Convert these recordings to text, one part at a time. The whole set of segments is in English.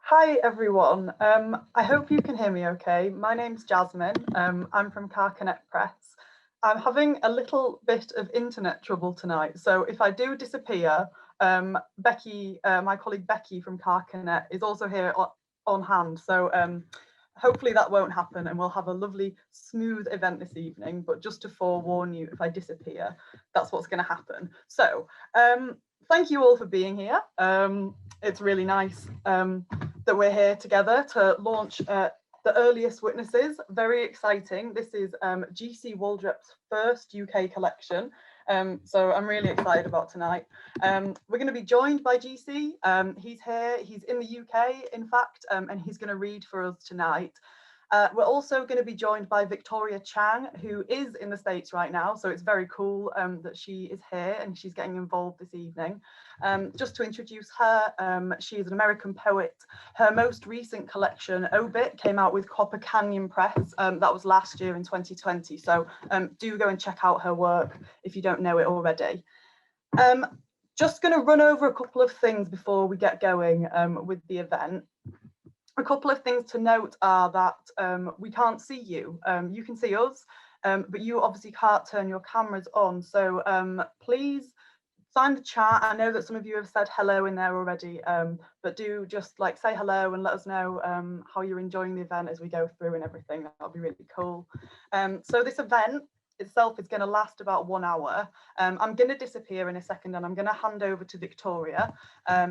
Hi everyone, I hope you can hear me okay. My name's Jasmine, I'm from Carcanet Press. I'm having a little bit of internet trouble tonight, so if I do disappear, Becky, my colleague Becky from Carcanet is also here on hand, so hopefully that won't happen and we'll have a lovely smooth event this evening, but just to forewarn you, if I disappear, that's what's going to happen. So thank you all for being here. It's really nice that we're here together to launch the earliest witnesses. Very exciting. This is G C Waldrep's first UK collection. So I'm really excited about tonight. We're going to be joined by GC. He's here, he's in the UK, in fact, and he's going to read for us tonight. We're also going to be joined by Victoria Chang, who is in the States right now, so it's very cool that she is here and she's getting involved this evening. Just to introduce her, she is an American poet. Her most recent collection, Obit, came out with Carcanet Press. That was last year in 2020, so do go and check out her work if you don't know it already. Just going to run over a couple of things before we get going with the event. A couple of things to note are that we can't see you. You can see us, but you obviously can't turn your cameras on. So please sign the chat. I know that some of you have said hello in there already, but do just like say hello and let us know how you're enjoying the event as we go through and everything. That'll be really cool. So this event itself is going to last about 1 hour. I'm going to disappear in a second and I'm going to hand over to Victoria.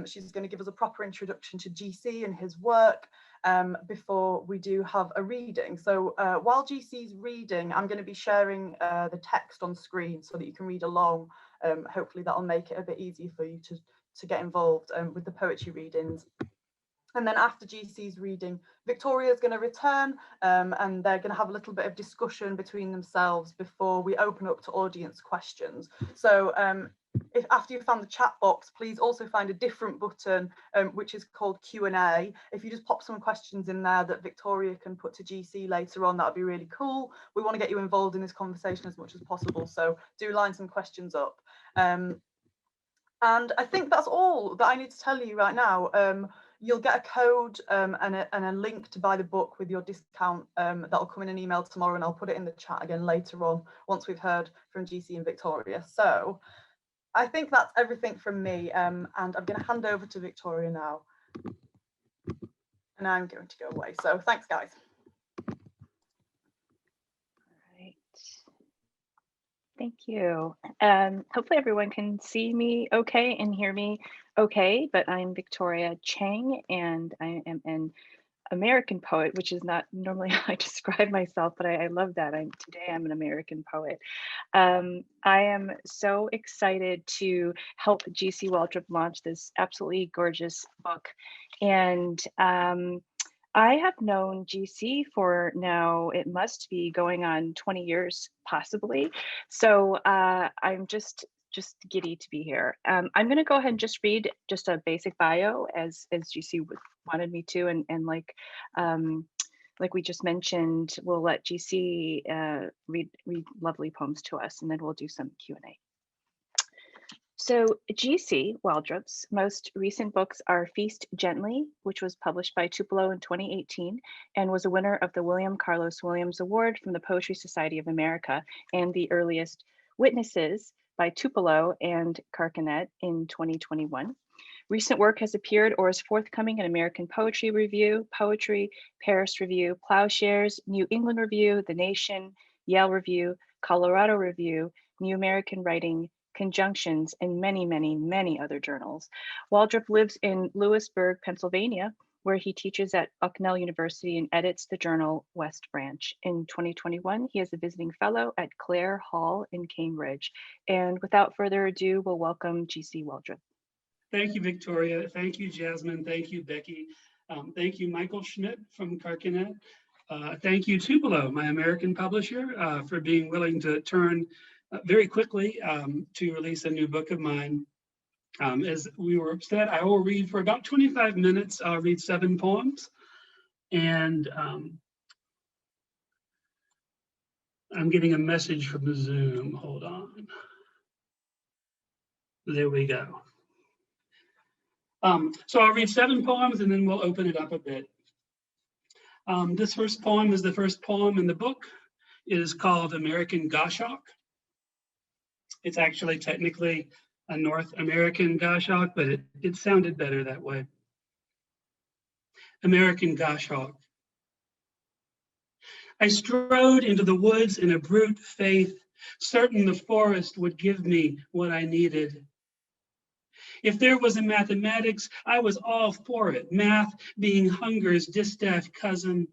She's going to give us a proper introduction to GC and his work before we do have a reading. So while GC's reading, I'm going to be sharing the text on screen so that you can read along. Hopefully that'll make it a bit easier for you to get involved with the poetry readings. And then after GC's reading, Victoria's going to return and they're going to have a little bit of discussion between themselves before we open up to audience questions. So if after you found the chat box, please also find a different button, which is called Q&A. If you just pop some questions in there that Victoria can put to GC later on, that would be really cool. We want to get you involved in this conversation as much as possible. So do line some questions up. And I think that's all that I need to tell you right now. You'll get a code and a link to buy the book with your discount that'll come in an email tomorrow, and I'll put it in the chat again later on once we've heard from GC and Victoria. So I think that's everything from me, and I'm going to hand over to Victoria now. And I'm going to go away. So thanks, guys. Thank you. Hopefully everyone can see me okay and hear me okay, but I'm Victoria Chang and I am an American poet, which is not normally how I describe myself, but I love that. Today I'm an American poet. I am so excited to help GC Waldrep launch this absolutely gorgeous book. And I have known GC for now, it must be going on 20 years, possibly. So I'm just giddy to be here. I'm going to go ahead and just read just a basic bio as GC wanted me to, and like we just mentioned, we'll let GC read lovely poems to us, and then we'll do some Q&A. So GC Waldrep's most recent books are Feast Gently, which was published by Tupelo in 2018 and was a winner of the William Carlos Williams Award from the Poetry Society of America, and The Earliest Witnesses by Tupelo and Carcanet in 2021. Recent work has appeared or is forthcoming in American Poetry Review, Poetry, Paris Review, Plowshares, New England Review, The Nation, Yale Review, Colorado Review, New American Writing, Conjunctions, and many, many, many other journals. Waldrep lives in Lewisburg, Pennsylvania, where he teaches at Bucknell University and edits the journal West Branch. In 2021, he is a visiting fellow at Clare Hall in Cambridge. And without further ado, we'll welcome GC Waldrep. Thank you, Victoria. Thank you, Jasmine. Thank you, Becky. Thank you, Michael Schmidt from Carcanet. Thank you, Tupelo, my American publisher, for being willing to turn very quickly to release a new book of mine. As we were said, I will read for about 25 minutes. I'll read 7 poems. And I'm getting a message from the Zoom. Hold on. There we go. So I'll read 7 poems and then we'll open it up a bit. This first poem is the first poem in the book. It is called American Goshawk. It's actually technically a North American Goshawk, but it sounded better that way. American Goshawk. I strode into the woods in a brute faith, certain the forest would give me what I needed. If there was a mathematics, I was all for it, math being hunger's distaff cousin.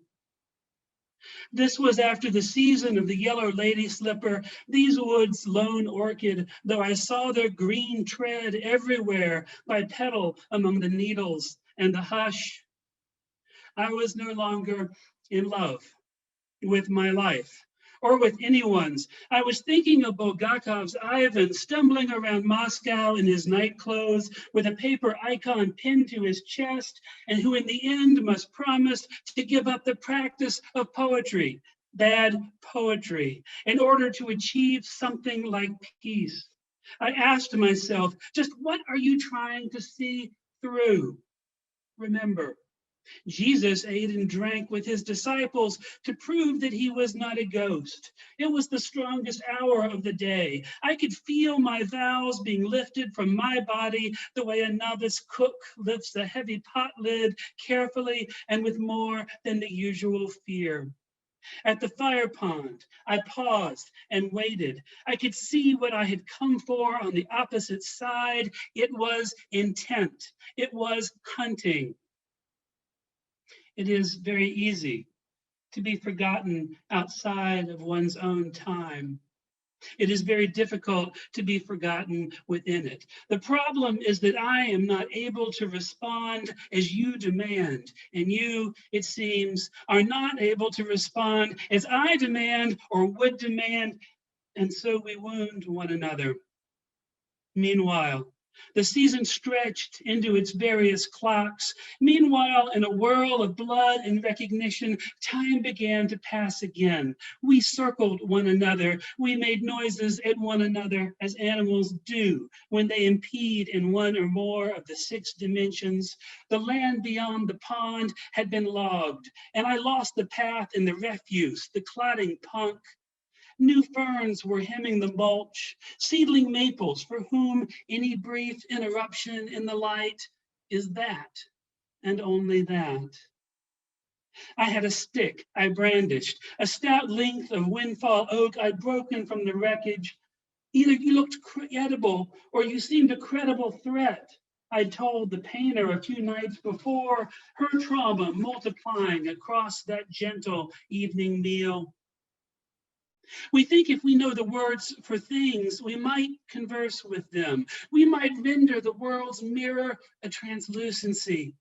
This was after the season of the yellow lady slipper, these woods lone orchid, though I saw their green tread everywhere, bipedal among the needles and the hush. I was no longer in love with my life or with anyone's. I was thinking of Bulgakov's Ivan stumbling around Moscow in his night clothes with a paper icon pinned to his chest, and who in the end must promise to give up the practice of poetry, bad poetry, in order to achieve something like peace. I asked myself, just what are you trying to see through? Remember, Jesus ate and drank with his disciples to prove that he was not a ghost. It was the strongest hour of the day. I could feel my vows being lifted from my body the way a novice cook lifts a heavy pot lid carefully and with more than the usual fear. At the fire pond, I paused and waited. I could see what I had come for on the opposite side. It was intent. It was hunting. It is very easy to be forgotten outside of one's own time. It is very difficult to be forgotten within it. The problem is that I am not able to respond as you demand, and you, it seems, are not able to respond as I demand or would demand, and so we wound one another. Meanwhile, the season stretched into its various clocks. Meanwhile, in a whirl of blood and recognition, time began to pass again. We circled one another. We made noises at one another as animals do when they impede in one or more of the 6 dimensions. The land beyond the pond had been logged, and I lost the path in the refuse, the clotting punk. New ferns were hemming the mulch, seedling maples for whom any brief interruption in the light is that, and only that. I had a stick I brandished, a stout length of windfall oak I'd broken from the wreckage. Either you looked credible or you seemed a credible threat. I'd told the painter a few nights before, her trauma multiplying across that gentle evening meal. We think if we know the words for things, we might converse with them. We might render the world's mirror a translucency.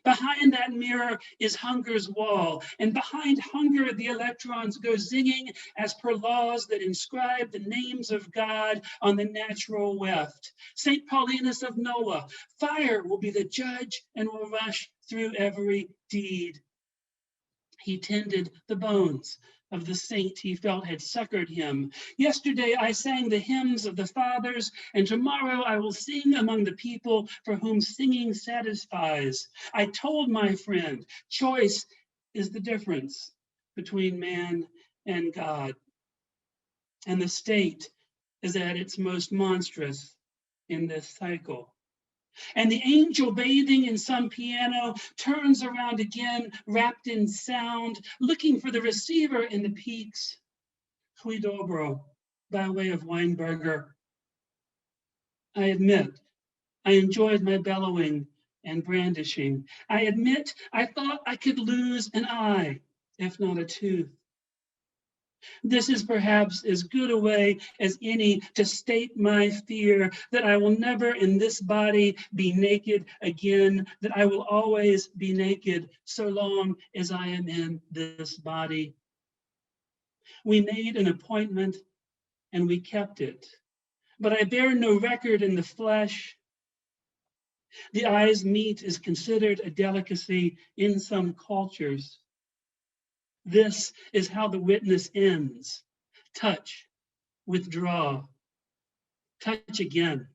Behind that mirror is hunger's wall, and behind hunger the electrons go zinging as per laws that inscribe the names of God on the natural weft. St. Paulinus of Noah, fire will be the judge and will rush through every deed. He tended the bones of the saint he felt had succored him. Yesterday I sang the hymns of the fathers, and tomorrow I will sing among the people for whom singing satisfies. I told my friend, choice is the difference between man and God. And the state is at its most monstrous in this cycle. And the angel bathing in some piano turns around again, wrapped in sound, looking for the receiver in the peaks. Hui dobro, by way of Weinberger. I admit, I enjoyed my bellowing and brandishing. I admit, I thought I could lose an eye, if not a tooth. This is perhaps as good a way as any to state my fear that I will never in this body be naked again, that I will always be naked so long as I am in this body. We made an appointment and we kept it, but I bear no record in the flesh. The eye's meat is considered a delicacy in some cultures. This is how the witness ends. Touch, withdraw, touch again.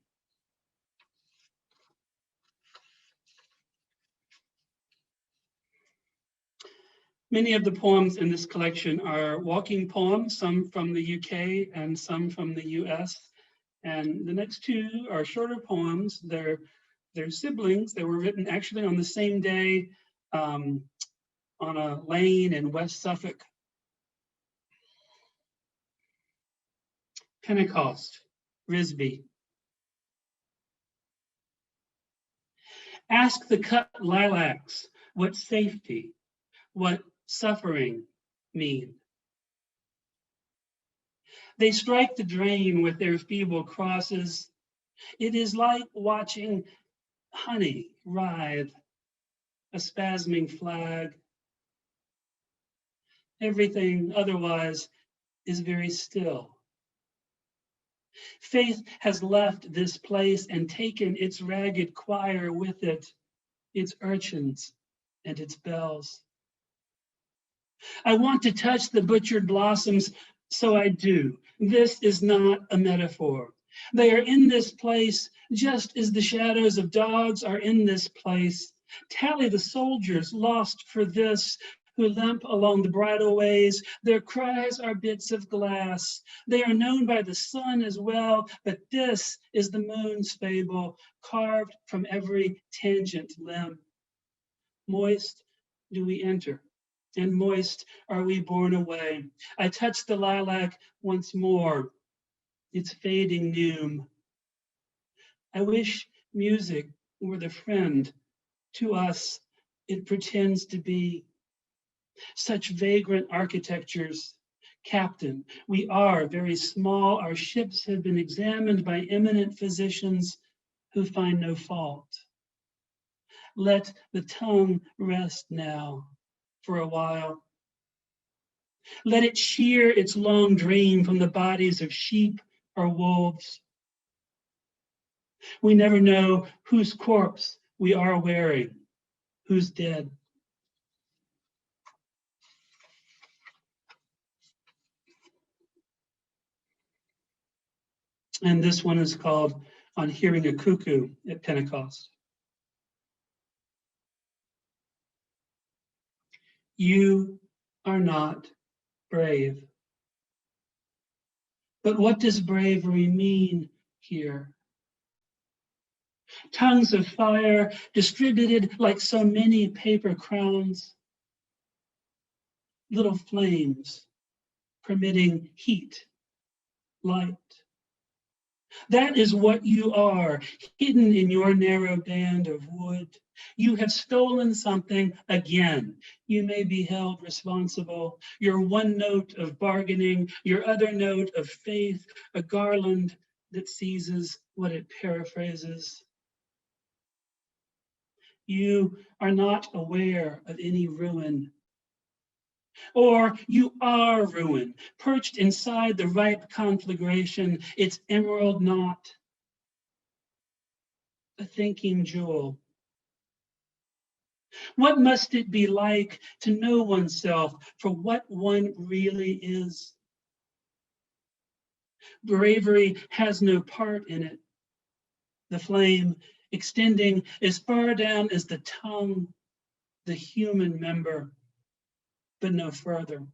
Many of the poems in this collection are walking poems, some from the UK and some from the US. And the next two are shorter poems. They're siblings. They were written actually on the same day on a lane in West Suffolk. Pentecost, Risby. Ask the cut lilacs what safety, what suffering mean. They strike the drain with their feeble crosses. It is like watching honey writhe, a spasming flag. Everything otherwise is very still. Faith has left this place and taken its ragged choir with it, its urchins and its bells. I want to touch the butchered blossoms, so I do. This is not a metaphor. They are in this place just as the shadows of dogs are in this place. Tally the soldiers lost for this, who limp along the bridleways. Their cries are bits of glass. They are known by the sun as well, but this is the moon's fable, carved from every tangent limb. Moist do we enter, and moist are we borne away. I touch the lilac once more, its fading noon. I wish music were the friend to us it pretends to be. Such vagrant architectures. Captain, we are very small. Our ships have been examined by eminent physicians who find no fault. Let the tongue rest now for a while. Let it shear its long dream from the bodies of sheep or wolves. We never know whose corpse we are wearing, who's dead. And this one is called On Hearing a Cuckoo at Pentecost. You are not brave. But what does bravery mean here? Tongues of fire distributed like so many paper crowns. Little flames permitting heat, light. That is what you are, hidden in your narrow band of wood. You have stolen something again. You may be held responsible. Your one note of bargaining, your other note of faith, a garland that seizes what it paraphrases. You are not aware of any ruin. Or you are ruin, perched inside the ripe conflagration, its emerald knot, a thinking jewel. What must it be like to know oneself for what one really is? Bravery has no part in it. The flame extending as far down as the tongue, the human member, but no further.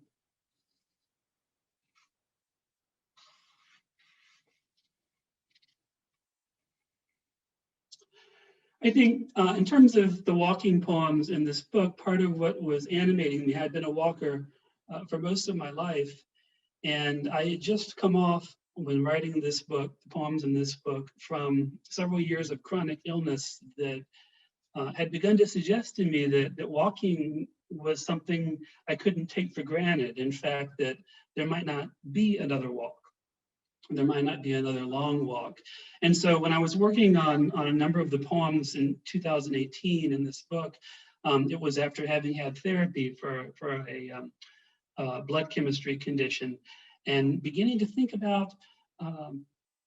I think in terms of the walking poems in this book, part of what was animating me, I'd been a walker for most of my life. And I had just come off, when writing this book, the poems in this book, from several years of chronic illness that had begun to suggest to me that walking was something I couldn't take for granted. In fact, that there might not be another walk. There might not be another long walk. And so when I was working on a number of the poems in 2018 in this book, it was after having had therapy for a blood chemistry condition and beginning to think about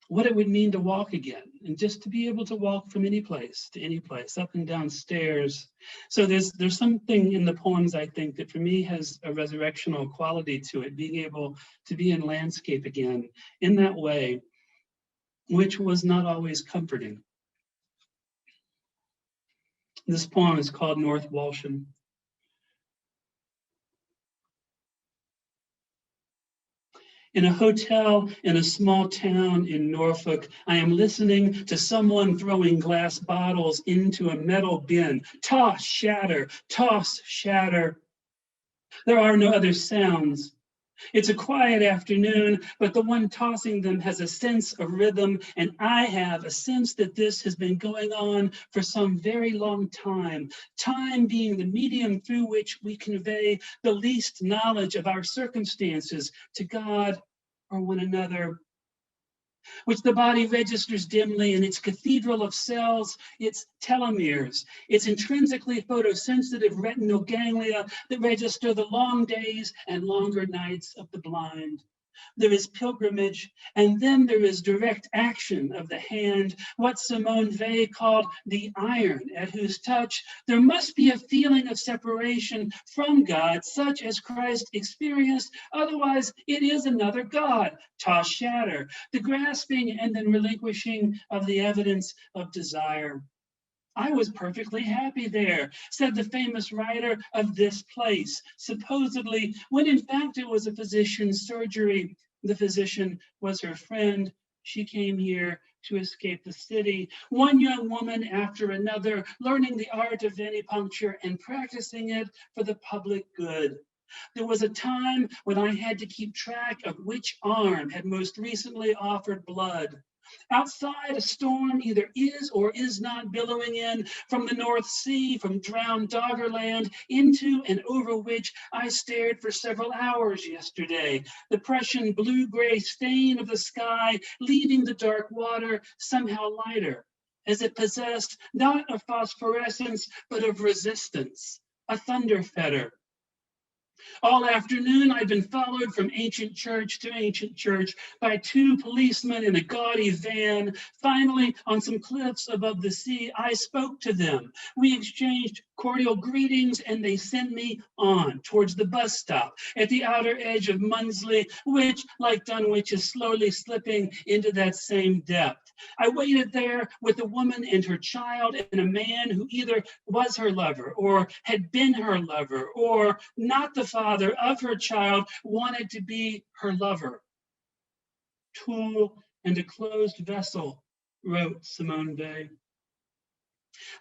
what it would mean to walk again and just to be able to walk from any place to any place, up and down stairs. So there's something in the poems, I think, that for me has a resurrectional quality to it, being able to be in landscape again in that way, which was not always comforting. This poem is called North Walsham. In a hotel in a small town in Norfolk, I am listening to someone throwing glass bottles into a metal bin. Toss, shatter, toss, shatter. There are no other sounds. It's a quiet afternoon, but the one tossing them has a sense of rhythm, and I have a sense that this has been going on for some very long time, time being the medium through which we convey the least knowledge of our circumstances to God or one another, which the body registers dimly in its cathedral of cells, its telomeres, its intrinsically photosensitive retinal ganglia that register the long days and longer nights of the blind. There is pilgrimage, and then there is direct action of the hand, what Simone Weil called the iron, at whose touch there must be a feeling of separation from God, such as Christ experienced. Otherwise, it is another God, toss, shatter, the grasping and then relinquishing of the evidence of desire. I was perfectly happy there, said the famous writer of this place, supposedly, when in fact it was a physician's surgery. The physician was her friend. She came here to escape the city. One young woman after another, learning the art of venipuncture and practicing it for the public good. There was a time when I had to keep track of which arm had most recently offered blood. Outside, a storm either is or is not billowing in from the North Sea, from drowned Doggerland, into and over which I stared for several hours yesterday. The Prussian blue-gray stain of the sky, leaving the dark water somehow lighter, as it possessed not of phosphorescence, but of resistance, a thunder fetter. All afternoon, I've been followed from ancient church to ancient church by two policemen in a gaudy van. Finally, on some cliffs above the sea, I spoke to them. We exchanged cordial greetings, and they sent me on towards the bus stop at the outer edge of Munsley, which, like Dunwich, is slowly slipping into that same depth. I waited there with a woman and her child and a man who either was her lover or had been her lover, or not the father of her child, wanted to be her lover. Tool and a closed vessel, wrote Simone Weil.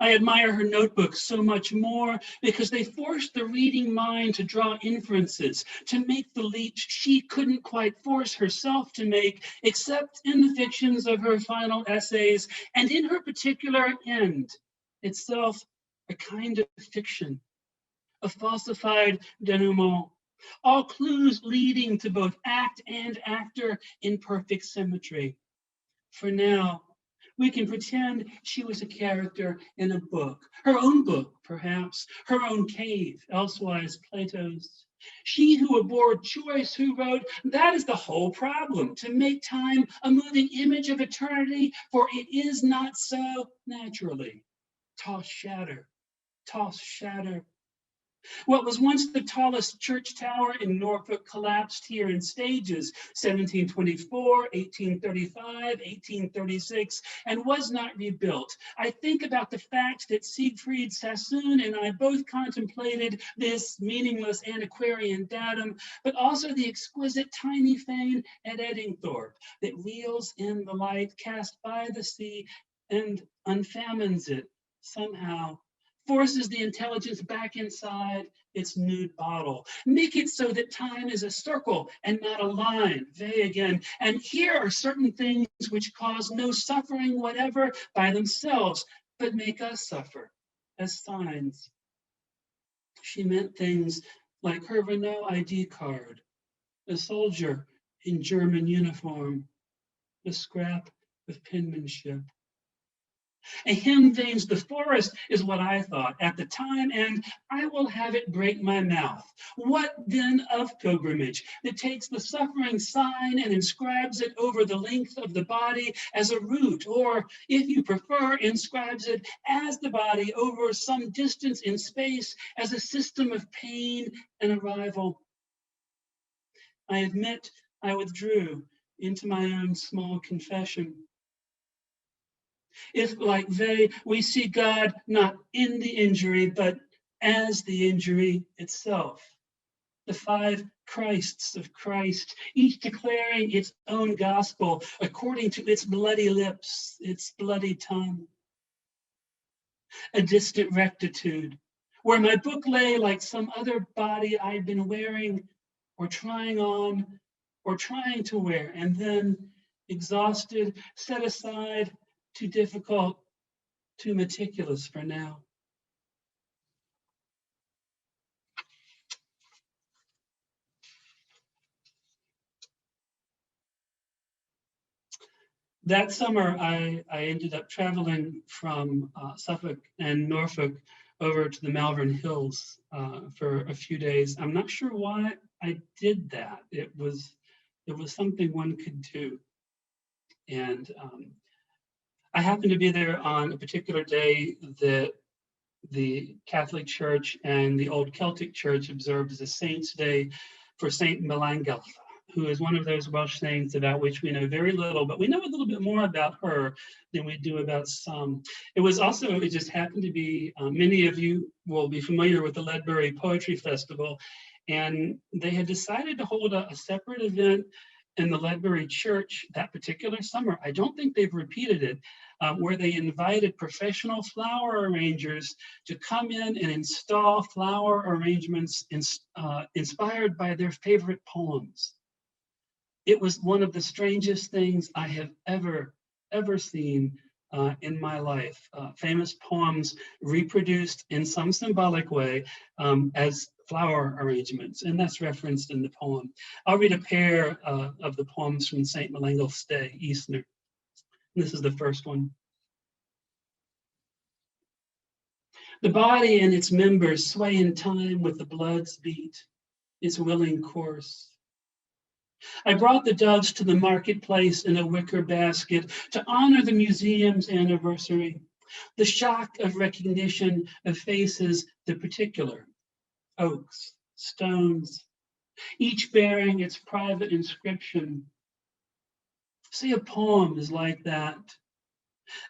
I admire her notebooks so much more because they forced the reading mind to draw inferences, to make the leaps she couldn't quite force herself to make, except in the fictions of her final essays and in her particular end, itself a kind of fiction, a falsified denouement, all clues leading to both act and actor in perfect symmetry. For now, we can pretend she was a character in a book, her own book, perhaps, her own cave, elsewise Plato's. She who abhorred choice, who wrote, that is the whole problem, to make time a moving image of eternity, for it is not so naturally. Toss, shatter, toss, shatter. What was once the tallest church tower in Norfolk collapsed here in stages, 1724, 1835, 1836, and was not rebuilt. I think about the fact that Siegfried Sassoon and I both contemplated this meaningless antiquarian datum, but also the exquisite tiny fane at Eddingthorpe that reels in the light cast by the sea and unfamines it somehow, forces the intelligence back inside its nude bottle. Make it so that time is a circle and not a line. They again. And here are certain things which cause no suffering whatever by themselves, but make us suffer as signs. She meant things like her Renault ID card, a soldier in German uniform, a scrap of penmanship. A hymn veins the forest is what I thought at the time, and I will have it break my mouth. What then of pilgrimage that takes the suffering sign and inscribes it over the length of the body as a route, or if you prefer, inscribes it as the body over some distance in space as a system of pain and arrival? I admit I withdrew into my own small confession. If, like they, we see God not in the injury, but as the injury itself, the 5 Christs of Christ, each declaring its own gospel according to its bloody lips, its bloody tongue. A distant rectitude, where my book lay like some other body I'd been wearing or trying on or trying to wear, and then, exhausted, set aside, too difficult, too meticulous for now. That summer, I ended up traveling from Suffolk and Norfolk over to the Malvern Hills for a few days. I'm not sure why I did that. It was something one could do. And I happened to be there on a particular day that the Catholic Church and the Old Celtic Church observed as a saint's day for Saint Melanghelf, who is one of those Welsh saints about which we know very little, but we know a little bit more about her than we do about some. It just happened to be, many of you will be familiar with the Ledbury Poetry Festival, and they had decided to hold a separate event in the Ledbury Church that particular summer. I don't think they've repeated it, where they invited professional flower arrangers to come in and install flower arrangements inspired by their favorite poems. It was one of the strangest things I have ever seen in my life. Famous poems reproduced in some symbolic way as flower arrangements, and that's referenced in the poem. I'll read a pair of the poems from St. Melanghelf's Day, Eastner. This is the first one. The body and its members sway in time with the blood's beat, its willing course. I brought the doves to the marketplace in a wicker basket to honor the museum's anniversary. The shock of recognition of faces, the particular, oaks, stones, each bearing its private inscription. See, a poem is like that.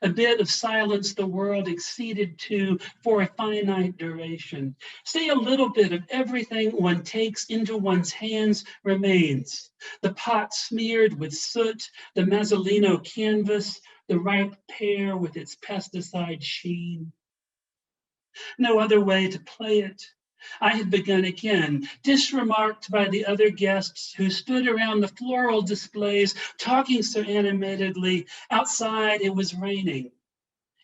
A bit of silence the world acceded to for a finite duration. Say a little bit of everything one takes into one's hands remains. The pot smeared with soot, the Mazzolino canvas, the ripe pear with its pesticide sheen. No other way to play it. I had begun again, disremarked by the other guests who stood around the floral displays, talking so animatedly. Outside, it was raining.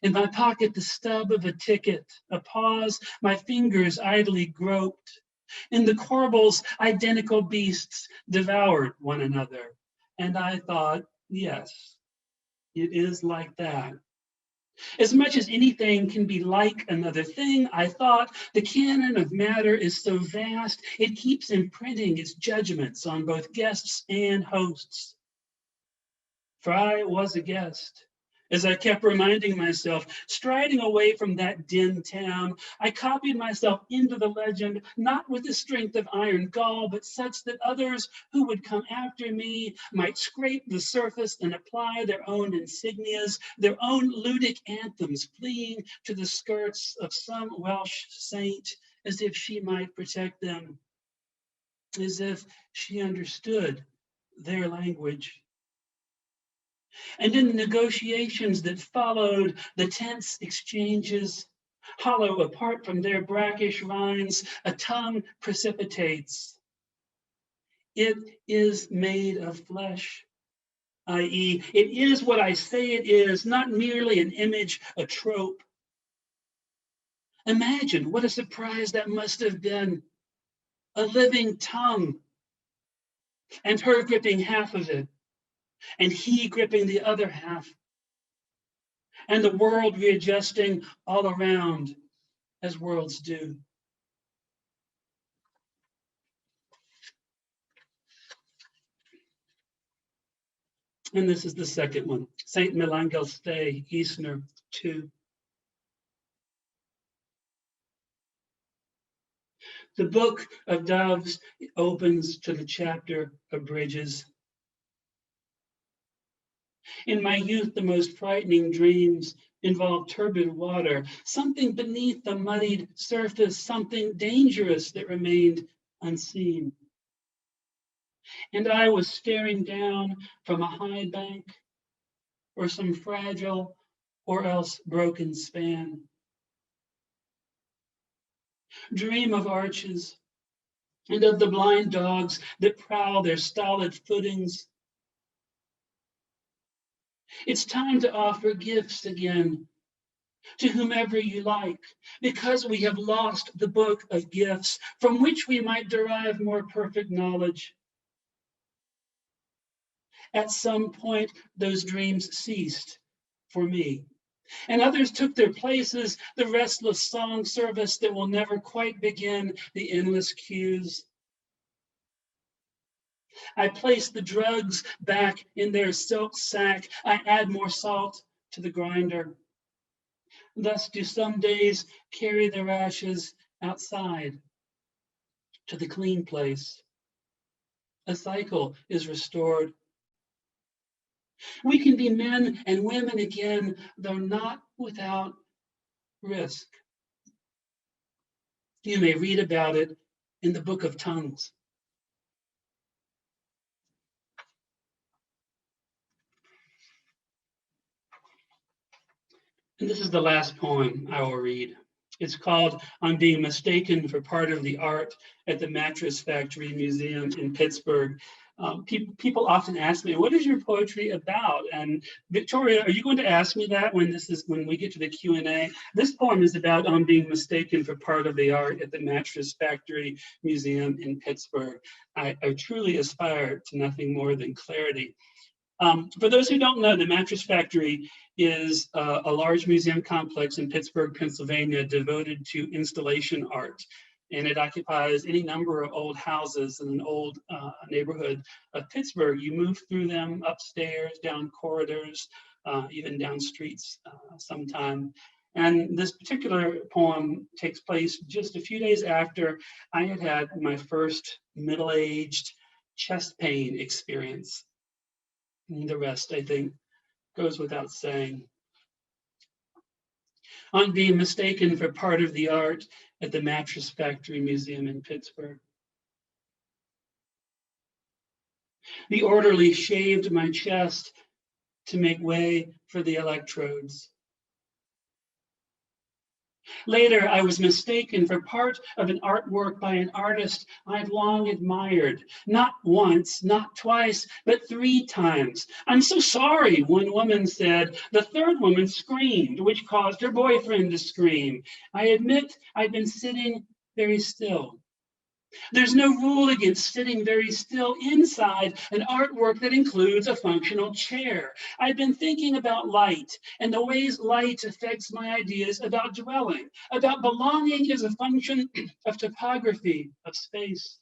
In my pocket, the stub of a ticket, a pause, my fingers idly groped. In the corbels, identical beasts devoured one another. And I thought, yes, it is like that. As much as anything can be like another thing, I thought, the canon of matter is so vast, it keeps imprinting its judgments on both guests and hosts. For I was a guest. As I kept reminding myself, striding away from that dim town, I copied myself into the legend, not with the strength of iron gall, but such that others who would come after me might scrape the surface and apply their own insignias, their own ludic anthems, fleeing to the skirts of some Welsh saint, as if she might protect them, as if she understood their language. And in the negotiations that followed, the tense exchanges, hollow apart from their brackish rinds, a tongue precipitates. It is made of flesh, i.e., it is what I say it is, not merely an image, a trope. Imagine what a surprise that must have been. A living tongue, and her gripping half of it, and he gripping the other half, and the world readjusting all around as worlds do. And this is the second one, St. Melanghelf's Day, Eastner 2. The book of doves opens to the chapter of bridges. In my youth, the most frightening dreams involved turbid water, something beneath the muddied surface, something dangerous that remained unseen. And I was staring down from a high bank or some fragile or else broken span. Dream of arches and of the blind dogs that prowl their stolid footings. It's time to offer gifts again to whomever you like, because we have lost the book of gifts from which we might derive more perfect knowledge. At some point, those dreams ceased for me, and others took their places, the restless song service that will never quite begin, the endless cues. I place the drugs back in their silk sack. I add more salt to the grinder. Thus do some days carry their ashes outside to the clean place. A cycle is restored. We can be men and women again, though not without risk. You may read about it in the Book of Tongues. And this is the last poem I will read. It's called "On Being Mistaken for Part of the Art" at the Mattress Factory Museum in Pittsburgh. People often ask me, "What is your poetry about?" And Victoria, are you going to ask me that when we get to the Q&A? This poem is about on being mistaken for part of the art at the Mattress Factory Museum in Pittsburgh. I truly aspire to nothing more than clarity. For those who don't know, the Mattress Factory is a large museum complex in Pittsburgh, Pennsylvania, devoted to installation art. And it occupies any number of old houses in an old neighborhood of Pittsburgh. You move through them upstairs, down corridors, even down streets sometime. And this particular poem takes place just a few days after I had had my first middle-aged chest pain experience. And the rest, I think, goes without saying. On being mistaken for part of the art at the Mattress Factory Museum in Pittsburgh. The orderly shaved my chest to make way for the electrodes. Later, I was mistaken for part of an artwork by an artist I'd long admired. Not once, not twice, but 3 times. "I'm so sorry," one woman said. The third woman screamed, which caused her boyfriend to scream. I admit I'd been sitting very still. There's no rule against sitting very still inside an artwork that includes a functional chair. I've been thinking about light and the ways light affects my ideas about dwelling, about belonging as a function of topography, of space.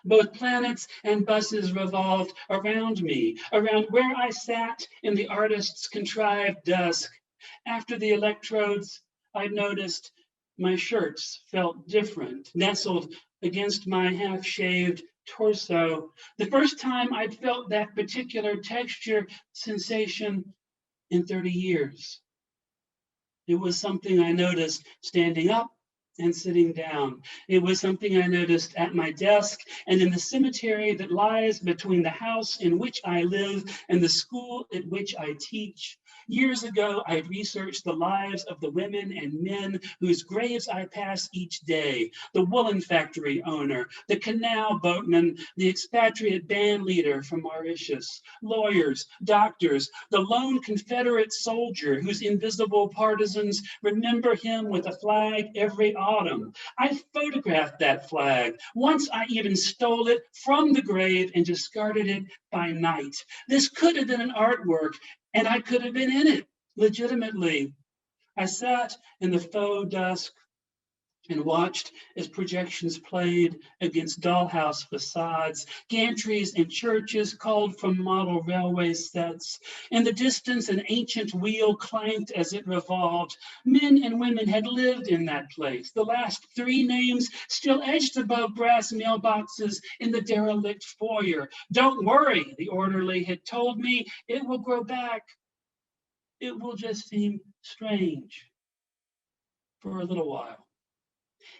Both planets and buses revolved around me, around where I sat in the artist's contrived dusk. After the electrodes, I noticed my shirts felt different, nestled against my half-shaved torso. The first time I'd felt that particular texture sensation in 30 years. It was something I noticed standing up and sitting down. It was something I noticed at my desk and in the cemetery that lies between the house in which I live and the school at which I teach. Years ago, I had researched the lives of the women and men whose graves I pass each day. The woolen factory owner, the canal boatman, the expatriate band leader from Mauritius, lawyers, doctors, the lone Confederate soldier whose invisible partisans remember him with a flag every autumn. I photographed that flag. Once I even stole it from the grave and discarded it by night. This could have been an artwork, and I could have been in it, legitimately. I sat in the faux dusk and watched as projections played against dollhouse facades, gantries and churches called from model railway sets. In the distance, an ancient wheel clanked as it revolved. Men and women had lived in that place. The last 3 names still etched above brass mailboxes in the derelict foyer. "Don't worry," the orderly had told me, "it will grow back. It will just seem strange for a little while."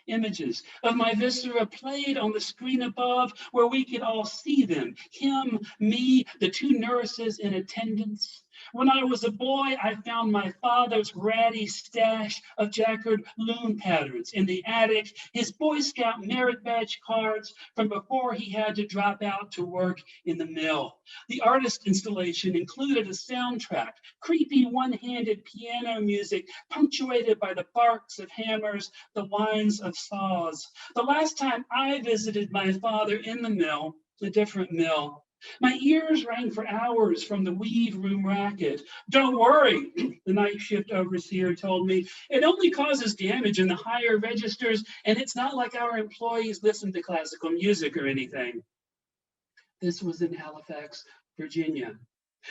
Images of my viscera played on the screen above where we could all see them. Him, me, the two nurses in attendance. When I was a boy, I found my father's ratty stash of jacquard loom patterns in the attic, his Boy Scout merit badge cards from before he had to drop out to work in the mill. The artist installation included a soundtrack, creepy one-handed piano music punctuated by the barks of hammers, the whines of saws. The last time I visited my father in the mill, a different mill, my ears rang for hours from the weave room racket. Don't worry, the night shift overseer told me. It only causes damage in the higher registers, and it's not like our employees listen to classical music or anything. This was in Halifax, Virginia,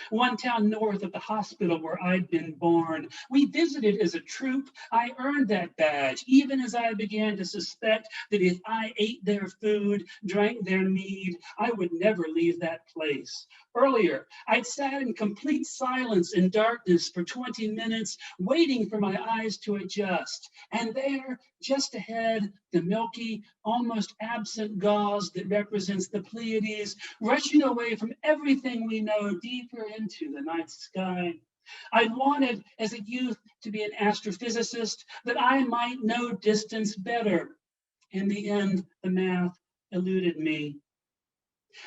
one town north of the hospital where I'd been born. We visited as a troop. I earned that badge, even as I began to suspect that if I ate their food, drank their mead, I would never leave that place. Earlier, I'd sat in complete silence and darkness for 20 minutes, waiting for my eyes to adjust. And there, just ahead, the milky, almost absent gauze that represents the Pleiades, rushing away from everything we know deeper into the night sky. I wanted, as a youth, to be an astrophysicist, that I might know distance better. In the end, the math eluded me.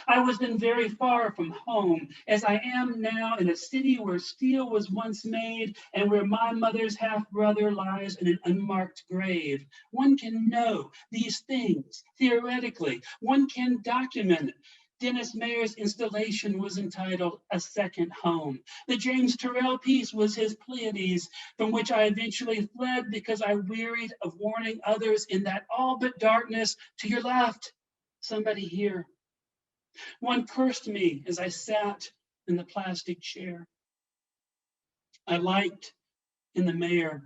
I was then very far from home, as I am now in a city where steel was once made and where my mother's half-brother lies in an unmarked grave. One can know these things, theoretically. One can document it. Dennis Mayer's installation was entitled A Second Home. The James Turrell piece was his Pleiades, from which I eventually fled because I wearied of warning others in that all but darkness. To your left, somebody here. One cursed me as I sat in the plastic chair. I liked in the mayor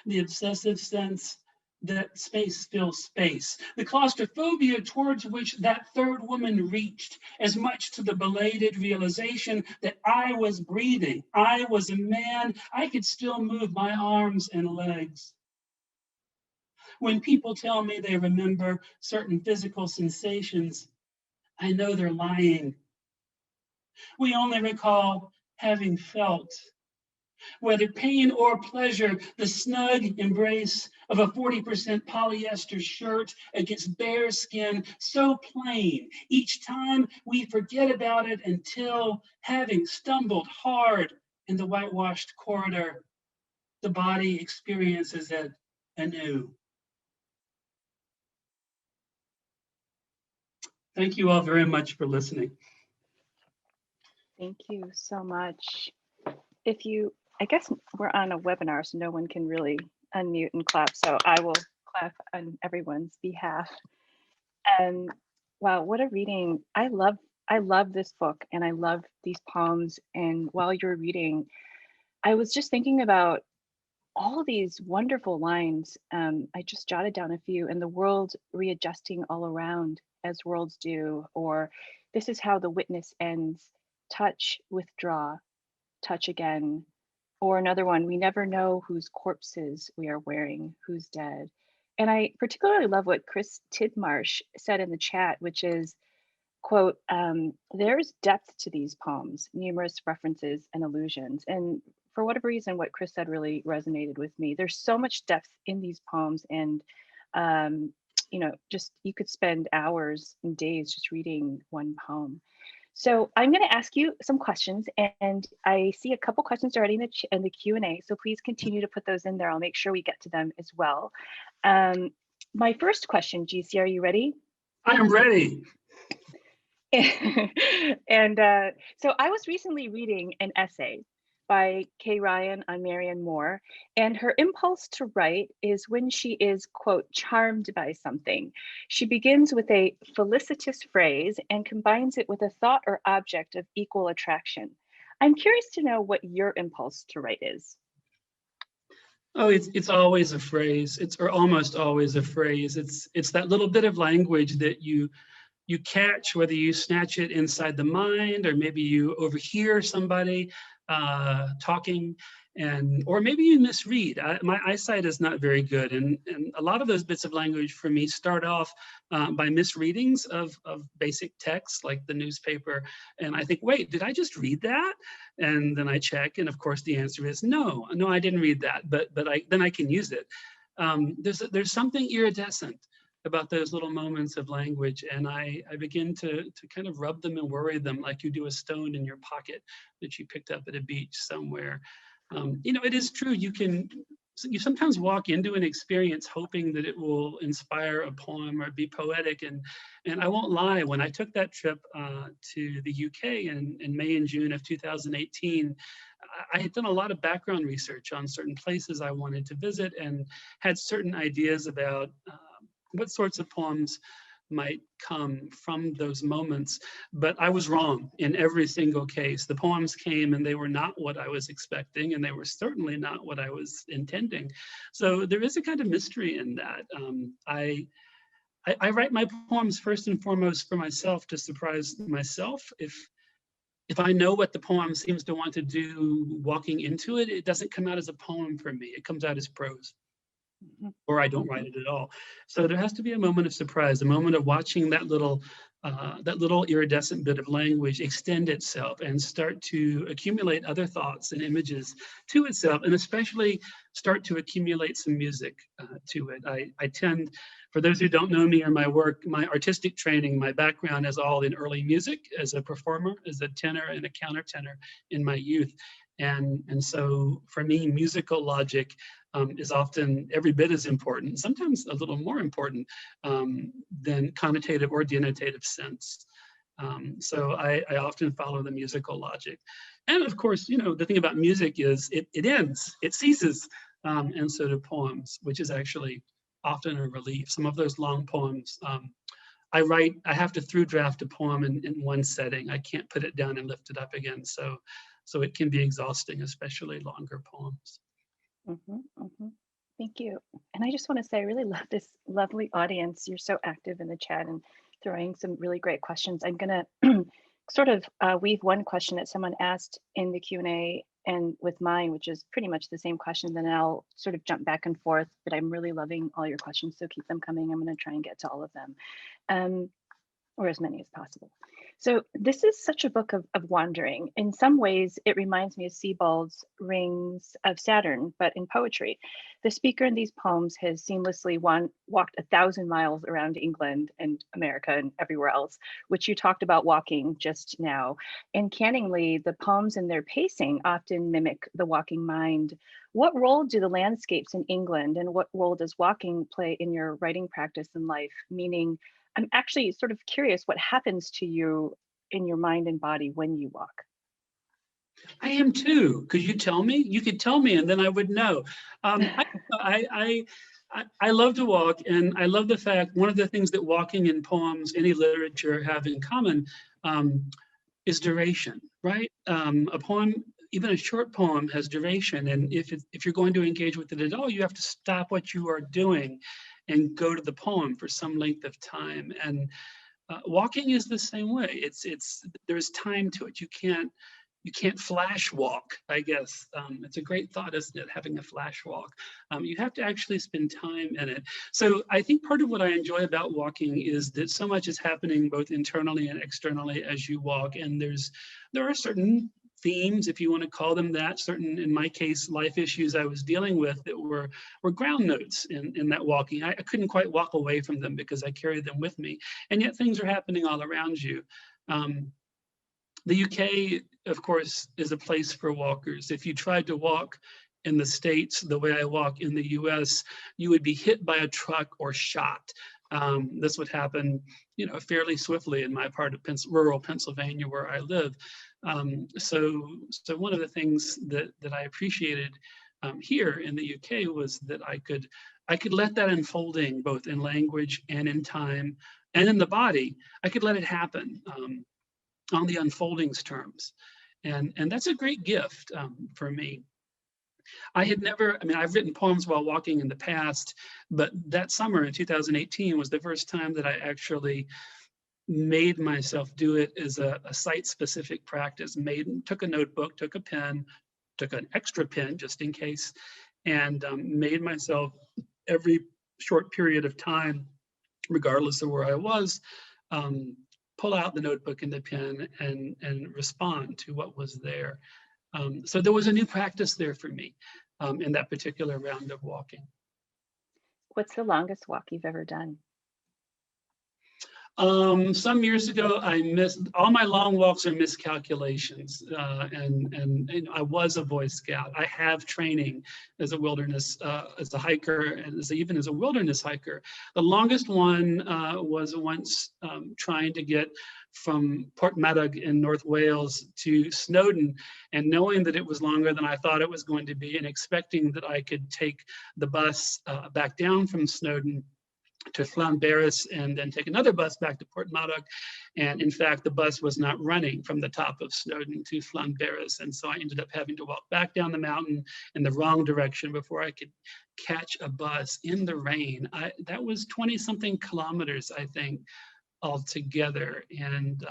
the obsessive sense that space fills space, the claustrophobia towards which that third woman reached, as much to the belated realization that I was breathing, I was a man, I could still move my arms and legs. When people tell me they remember certain physical sensations, I know they're lying. We only recall having felt, whether pain or pleasure, the snug embrace of a 40% polyester shirt against bare skin, so plain. Each time we forget about it until, having stumbled hard in the whitewashed corridor, the body experiences it anew. Thank you all very much for listening. Thank you so much. I guess we're on a webinar, so no one can really unmute and clap, so I will clap on everyone's behalf. And wow, what a reading. I love this book and I love these poems. And while you were reading, I was just thinking about all these wonderful lines. I just jotted down a few. And the world readjusting all around as worlds do, or this is how the witness ends. Touch, withdraw, touch again. Or another one, we never know whose corpses we are wearing, who's dead. And I particularly love what Chris Tidmarsh said in the chat, which is, quote, there's depth to these poems, numerous references and allusions. And for whatever reason, what Chris said really resonated with me. There's so much depth in these poems, and just you could spend hours and days just reading one poem. So I'm going to ask you some questions, and I see a couple questions already in the Q&A, so please continue to put those in there. I'll make sure we get to them as well. My first question, GC, are you ready? I am ready. And so I was recently reading an essay by Kay Ryan on Marianne Moore, and her impulse to write is when she is, quote, charmed by something. She begins with a felicitous phrase and combines it with a thought or object of equal attraction. I'm curious to know what your impulse to write is. Oh, it's always a phrase. Or almost always a phrase. It's that little bit of language that you catch, whether you snatch it inside the mind or maybe you overhear somebody talking, or maybe you misread. My eyesight is not very good, and a lot of those bits of language for me start off by misreadings of basic text like the newspaper, and I think, wait, did I just read that? And then I check, and of course the answer is no, I didn't read that, but then I can use it. There's something iridescent about those little moments of language, and I begin to kind of rub them and worry them like you do a stone in your pocket that you picked up at a beach somewhere. You know, it is true, you sometimes walk into an experience hoping that it will inspire a poem or be poetic, and I won't lie, when I took that trip to the UK in May and June of 2018, I had done a lot of background research on certain places I wanted to visit and had certain ideas about what sorts of poems might come from those moments, but I was wrong in every single case. The poems came and they were not what I was expecting, and they were certainly not what I was intending. So there is a kind of mystery in that. I write my poems first and foremost for myself, to surprise myself. If I know what the poem seems to want to do walking into it, it doesn't come out as a poem for me. It comes out as prose, or I don't write it at all. So there has to be a moment of surprise, a moment of watching that little iridescent bit of language extend itself and start to accumulate other thoughts and images to itself, and especially start to accumulate some music to it. I tend, for those who don't know me or my work, my artistic training, my background is all in early music as a performer, as a tenor and a countertenor in my youth. And so for me, musical logic is often every bit as important, sometimes a little more important than connotative or denotative sense. So I often follow the musical logic. And of course, you know, the thing about music is it ends, it ceases, and so do poems, which is actually often a relief. Some of those long poems, I have to through draft a poem in one setting. I can't put it down and lift it up again. So it can be exhausting, especially longer poems. Thank you. And I just want to say, I really love this lovely audience. You're so active in the chat and throwing some really great questions. I'm going to sort of weave one question that someone asked in the Q&A and with mine, which is pretty much the same question, then I'll sort of jump back and forth. But I'm really loving all your questions, so keep them coming. I'm going to try and get to all of them, or as many as possible. So this is such a book of wandering. In some ways, it reminds me of Sebald's Rings of Saturn, but in poetry. The speaker in these poems has seamlessly walked 1,000 miles around England and America and everywhere else, which you talked about walking just now. And canningly, the poems and their pacing often mimic the walking mind. What role do the landscapes in England and what role does walking play in your writing practice and life? Meaning, I'm actually sort of curious what happens to you in your mind and body when you walk. I am too. Could you tell me? You could tell me and then I would know. I love to walk, and I love the fact, one of the things that walking in poems, any literature, have in common is duration, right? A poem, even a short poem, has duration, and if you're going to engage with it at all, you have to stop what you are doing and go to the poem for some length of time. And walking is the same way. There's time to it. You can't flash walk, I guess. It's a great thought, isn't it, having a flash walk? You have to actually spend time in it. So I think part of what I enjoy about walking is that so much is happening both internally and externally as you walk. And there are certain themes, if you want to call them that, certain, in my case, life issues I was dealing with that were ground notes in that walking. I couldn't quite walk away from them because I carried them with me. And yet things are happening all around you. The UK, of course, is a place for walkers. If you tried to walk in the States the way I walk in the US, you would be hit by a truck or shot. This would happen, you know, fairly swiftly in my part of rural Pennsylvania where I live. So one of the things that I appreciated here in the UK was that I could let that unfolding both in language and in time and in the body. I could let it happen on the unfolding's terms, and that's a great gift for me. I've written poems while walking in the past, but that summer in 2018 was the first time that I actually made myself do it as a site-specific practice. Took a notebook, took a pen, took an extra pen just in case, and made myself every short period of time, regardless of where I was, pull out the notebook and the pen and respond to what was there. So there was a new practice there for me in that particular round of walking. What's the longest walk you've ever done? Some years ago, I missed all my long walks are miscalculations, and I was a Boy Scout. I have training as a wilderness, as a hiker, and even as a wilderness hiker. The longest one was once trying to get from Portmadog in North Wales to Snowdon, and knowing that it was longer than I thought it was going to be, and expecting that I could take the bus back down from Snowdon to Llanberis and then take another bus back to Portmadog. And in fact, the bus was not running from the top of Snowdon to Llanberis. And so I ended up having to walk back down the mountain in the wrong direction before I could catch a bus in the rain. That was 20 something kilometers, I think, altogether. And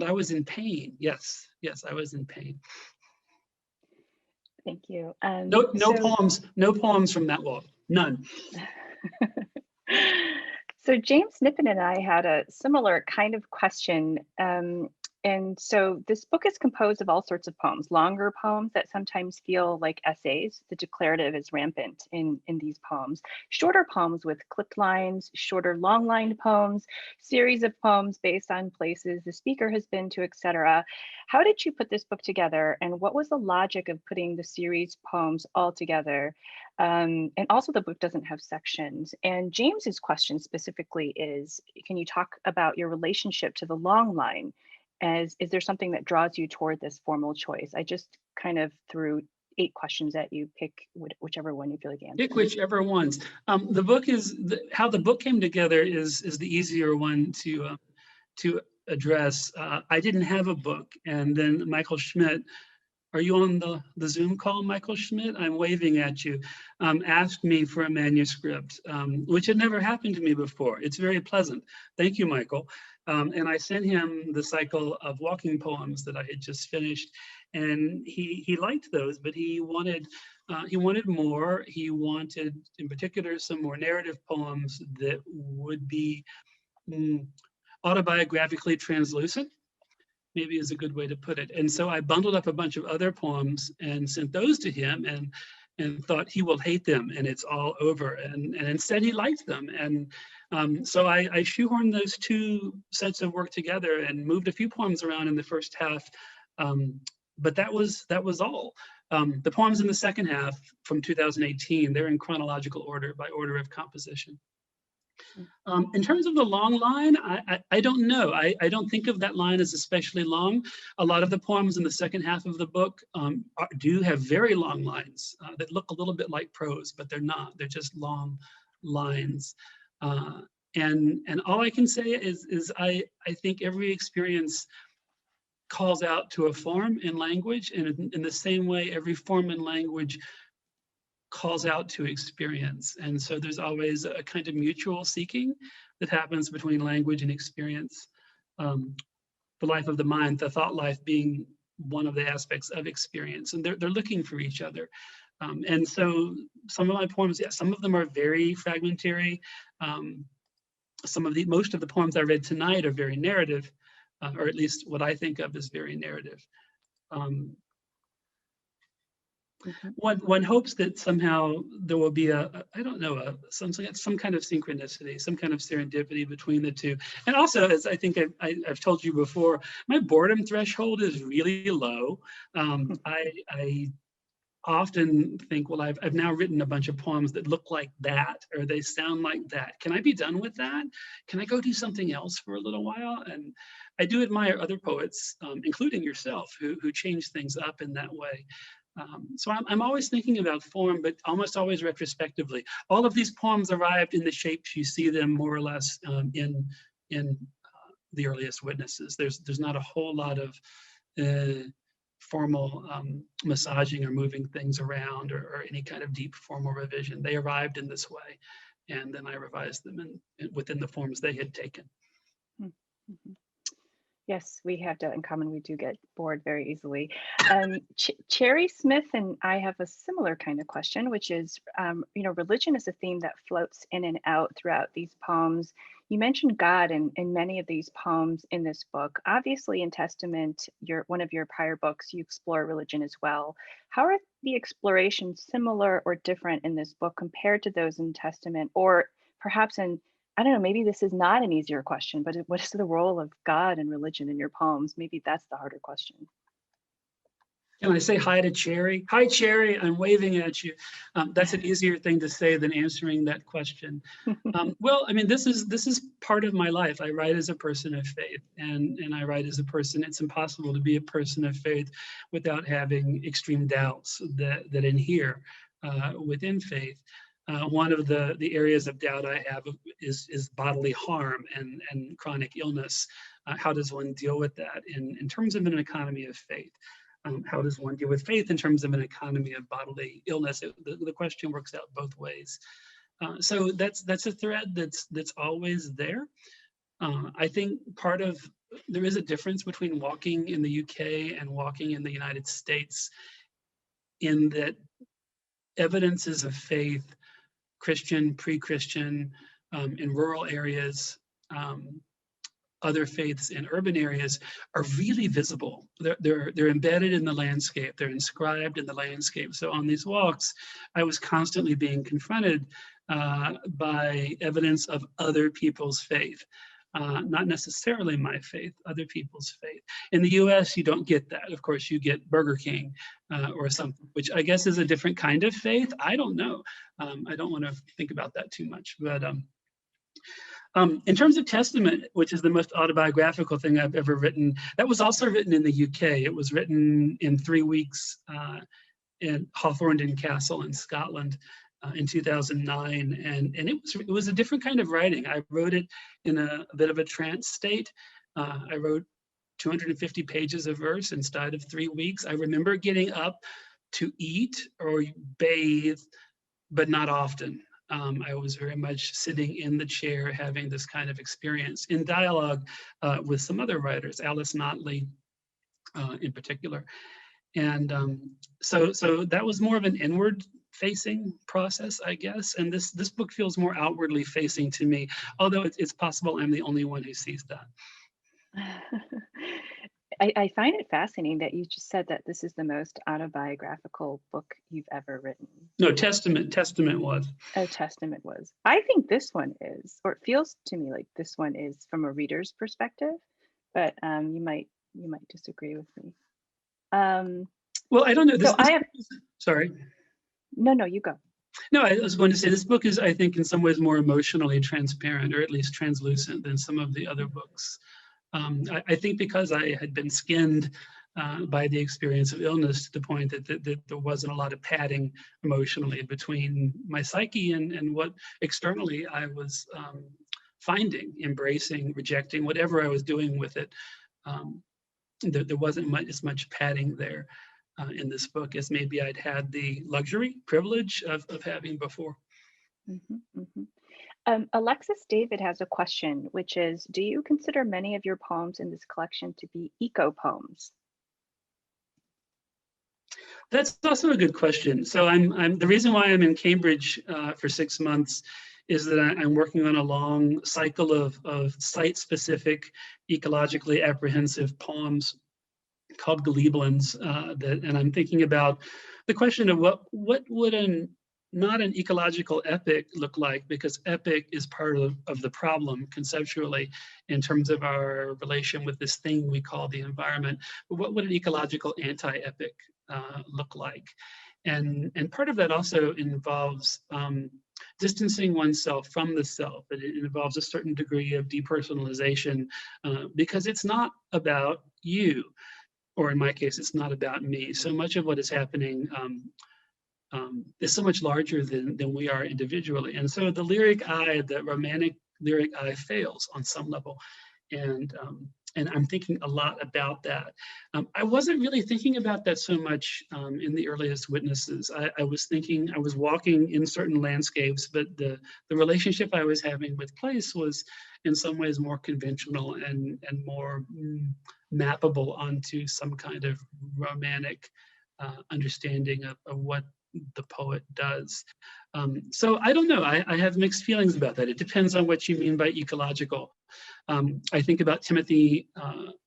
I was in pain. Yes, I was in pain. Thank you. No poems from that walk, none. So James Nippon and I had a similar kind of question. And so this book is composed of all sorts of poems, longer poems that sometimes feel like essays. The declarative is rampant in these poems. Shorter poems with clipped lines, shorter long-lined poems, series of poems based on places the speaker has been to, etc. How did you put this book together? And what was the logic of putting the series poems all together? And also the book doesn't have sections. And James's question specifically is, can you talk about your relationship to the long line? Is there something that draws you toward this formal choice? I just kind of threw 8 questions at you. Pick whichever one you feel like answering. Pick whichever ones. The book is how the book came together is the easier one to address. I didn't have a book, and then Michael Schmidt. Are you on the Zoom call, Michael Schmidt? I'm waving at you. Asked me for a manuscript, which had never happened to me before. It's very pleasant. Thank you, Michael. And I sent him the cycle of walking poems that I had just finished, and he liked those, but he wanted more. He wanted, in particular, some more narrative poems that would be autobiographically translucent, maybe is a good way to put it. And so I bundled up a bunch of other poems and sent those to him, and thought he will hate them and it's all over. And instead he liked them. And so I shoehorned those 2 sets of work together and moved a few poems around in the first half. But that was all. The poems in the second half from 2018, they're in chronological order by order of composition. In terms of the long line, I don't know. I don't think of that line as especially long. A lot of the poems in the second half of the book do have very long lines that look a little bit like prose, but they're not. They're just long lines. And all I can say is I think every experience calls out to a form in language, and in the same way, every form in language calls out to experience. And so there's always a kind of mutual seeking that happens between language and experience. The life of the mind, the thought life being one of the aspects of experience, and they're looking for each other. And so some of my poems, yeah, some of them are very fragmentary. Most of the poems I read tonight are very narrative, or at least what I think of as very narrative. One hopes that somehow there will be some kind of synchronicity, some kind of serendipity between the two. And also, as I think I've told you before, my boredom threshold is really low. I often think, well, I've now written a bunch of poems that look like that, or they sound like that. Can I be done with that? Can I go do something else for a little while? And I do admire other poets, including yourself, who change things up in that way. So I'm always thinking about form, but almost always retrospectively. All of these poems arrived in the shapes you see them more or less in the earliest witnesses. There's not a whole lot of formal massaging or moving things around or any kind of deep formal revision. They arrived in this way, and then I revised them within the forms they had taken. Mm-hmm. Yes, we have that in common. We do get bored very easily. Cherry Smith and I have a similar kind of question, which is, religion is a theme that floats in and out throughout these poems. You mentioned God in many of these poems in this book. Obviously, in Testament, one of your prior books, you explore religion as well. How are the explorations similar or different in this book compared to those in Testament, or perhaps in I don't know, maybe this is not an easier question, but what is the role of God and religion in your poems? Maybe that's the harder question. Can I say hi to Cherry? Hi, Cherry, I'm waving at you. That's an easier thing to say than answering that question. Well, I mean, this is part of my life. I write as a person of faith, and I write as a person. It's impossible to be a person of faith without having extreme doubts that inhere within faith. One of the areas of doubt I have is bodily harm and chronic illness. How does one deal with that in terms of an economy of faith? How does one deal with faith in terms of an economy of bodily illness? The question works out both ways. So that's a thread that's always there. I think there is a difference between walking in the UK and walking in the United States, in that evidences of faith, Christian, pre-Christian, in rural areas, other faiths in urban areas, are really visible. They're embedded in the landscape. They're inscribed in the landscape. So on these walks, I was constantly being confronted by evidence of other people's faith. Not necessarily my faith, other people's faith. In the US, you don't get that. Of course, you get Burger King or something, which I guess is a different kind of faith. I don't know. I don't want to think about that too much. But in terms of Testament, which is the most autobiographical thing I've ever written, that was also written in the UK. It was written in 3 weeks in Hawthornden Castle in Scotland. In 2009, and it was a different kind of writing. I wrote it in a bit of a trance state. I wrote 250 pages of verse inside of 3 weeks. I remember getting up to eat or bathe, but not often. I was very much sitting in the chair having this kind of experience in dialogue with some other writers, Alice Notley in particular. And so that was more of an inward facing process, I guess. And this book feels more outwardly facing to me, although it's possible I'm the only one who sees that. I find it fascinating that you just said that this is the most autobiographical book you've ever written. No, Testament was. Oh, Testament was. I think this one is, or it feels to me like this one is from a reader's perspective, but you might disagree with me. Well, I don't know. Sorry. No, you go. No, I was going to say this book is, I think, in some ways more emotionally transparent, or at least translucent, than some of the other books. I think because I had been skinned by the experience of illness to the point that there wasn't a lot of padding emotionally between my psyche and what externally I was finding, embracing, rejecting, whatever I was doing with it. There wasn't as much padding there in this book as maybe I'd had the privilege of having before. Mm-hmm, mm-hmm. Alexis David has a question, which is, do you consider many of your poems in this collection to be eco-poems? That's also a good question. So I'm the reason why I'm in Cambridge for 6 months is that I'm working on a long cycle of site-specific, ecologically apprehensive poems called Galibelins, and I'm thinking about the question of what would not an ecological epic look like, because epic is part of the problem conceptually in terms of our relation with this thing we call the environment. But what would an ecological anti-epic look like? And part of that also involves distancing oneself from the self. It involves a certain degree of depersonalization because it's not about you. Or in my case, it's not about me. So much of what is happening is so much larger than we are individually. And so the romantic lyric eye fails on some level. And I'm thinking a lot about that. I wasn't really thinking about that so much in the earliest witnesses. I was walking in certain landscapes, but the relationship I was having with place was in some ways more conventional and more mappable onto some kind of romantic understanding of what the poet does. So I don't know, I have mixed feelings about that. It depends on what you mean by ecological. I think about Timothy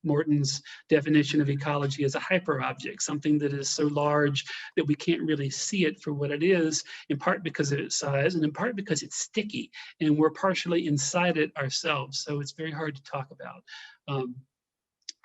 Morton's definition of ecology as a hyperobject, something that is so large that we can't really see it for what it is, in part because of its size and in part because it's sticky and we're partially inside it ourselves. So it's very hard to talk about.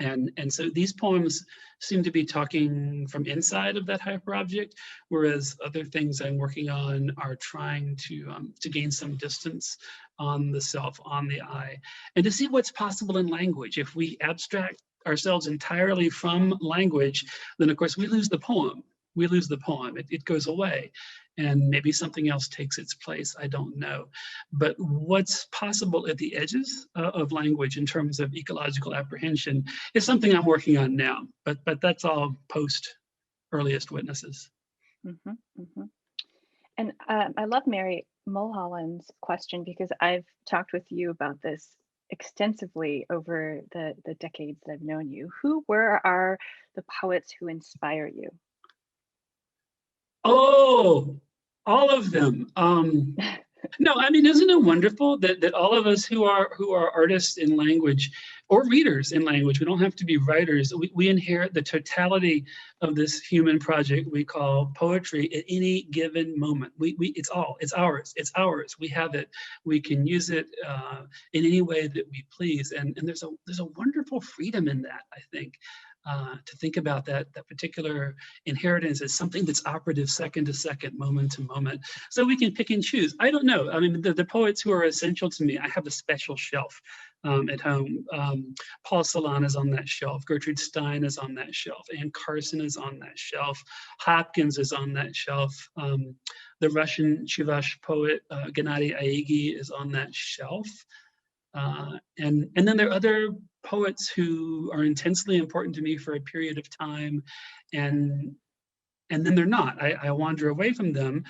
And so these poems seem to be talking from inside of that hyperobject, whereas other things I'm working on are trying to gain some distance on the self, on the I, and to see what's possible in language. If we abstract ourselves entirely from language, then of course we lose the poem. We lose the poem, it goes away. And maybe something else takes its place, I don't know. But what's possible at the edges of language in terms of ecological apprehension is something I'm working on now, but that's all post earliest witnesses. Mm-hmm, mm-hmm. And I love Mary Mulholland's question because I've talked with you about this extensively over the decades that I've known you. Who are the poets who inspire you? Oh, all of them. No, I mean, isn't it wonderful that all of us who are artists in language or readers in language, we don't have to be writers, we inherit the totality of this human project we call poetry at any given moment. It's ours. We have it. We can use it in any way that we please. And there's a wonderful freedom in that, I think. To think about that particular inheritance as something that's operative second to second, moment to moment. So we can pick and choose. I don't know. I mean, the poets who are essential to me, I have a special shelf at home. Paul Celan is on that shelf. Gertrude Stein is on that shelf. Anne Carson is on that shelf. Hopkins is on that shelf. The Russian Chuvash poet, Gennady Aigi, is on that shelf. And then there are other poets who are intensely important to me for a period of time, and then they're not. I wander away from them,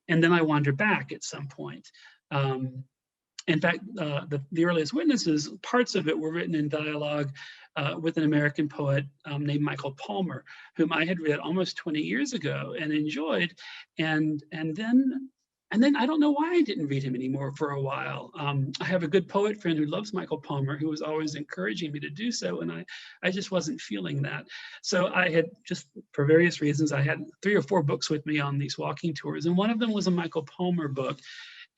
and then I wander back at some point. In fact, the earliest witnesses, parts of it were written in dialogue with an American poet named Michael Palmer, whom I had read almost 20 years ago and enjoyed, and then I don't know why I didn't read him anymore for a while. I have a good poet friend who loves Michael Palmer, who was always encouraging me to do so, and I just wasn't feeling that. So I had just, for various reasons, I had 3 or 4 books with me on these walking tours, and one of them was a Michael Palmer book.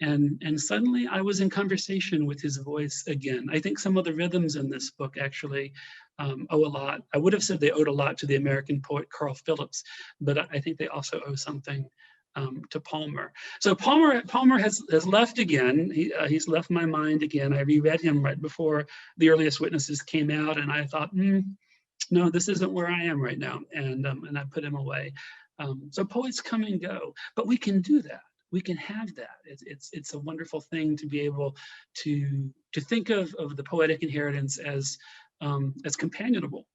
And suddenly I was in conversation with his voice again. I think some of the rhythms in this book actually owe a lot. I would have said they owed a lot to the American poet Carl Phillips, but I think they also owe something to Palmer. So Palmer has left again. He's left my mind again. I reread him right before the earliest witnesses came out, and I thought, no, this isn't where I am right now, and I put him away. So poets come and go, but we can do that. We can have that. It's a wonderful thing to be able to think of the poetic inheritance as companionable,